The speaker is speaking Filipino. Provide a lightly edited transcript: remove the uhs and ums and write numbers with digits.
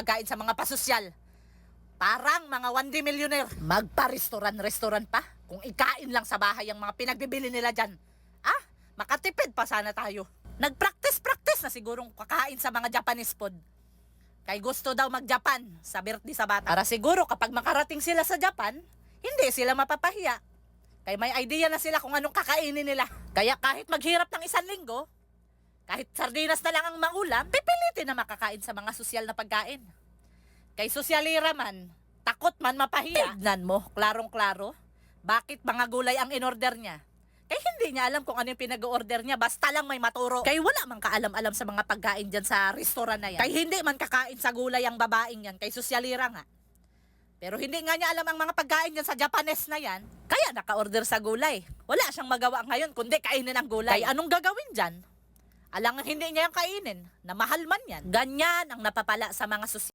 pagkain sa mga pasosyal. Parang mga 1D millionaire. Magpa-restaurant pa. Kung ikain lang sa bahay ang mga pinagbibili nila dyan. Makatipid pa sana tayo. Nagpractice na sigurong kakain sa mga Japanese food. Kay gusto daw mag-Japan sa birthday sa bata. Para siguro kapag makarating sila sa Japan, hindi sila mapapahiya. Kay may idea na sila kung anong kakainin nila. Kaya kahit maghirap ng 1 linggo, kahit sardinas na lang ang maulam, pipilitin na makakain sa mga sosyal na pagkain. Kay sosyalira man, takot man mapahiya. Tignan mo, klarong-klaro, bakit mga gulay ang in-order niya? Kay hindi niya alam kung ano yung pinag-order niya, basta lang may maturo. Kay wala man kaalam-alam sa mga pagkain dyan sa restaurant na yan. Kay hindi man kakain sa gulay ang babaeng yan, kay sosyalira nga. Pero hindi nga niya alam ang mga pagkain dyan sa Japanese na yan, kaya naka-order sa gulay. Wala siyang magawa ngayon kundi kainin ang gulay. Kay anong gagawin dyan? Alangan hindi niya yung kainin, na mahal man yan. Ganyan ang napapala sa mga sosyal.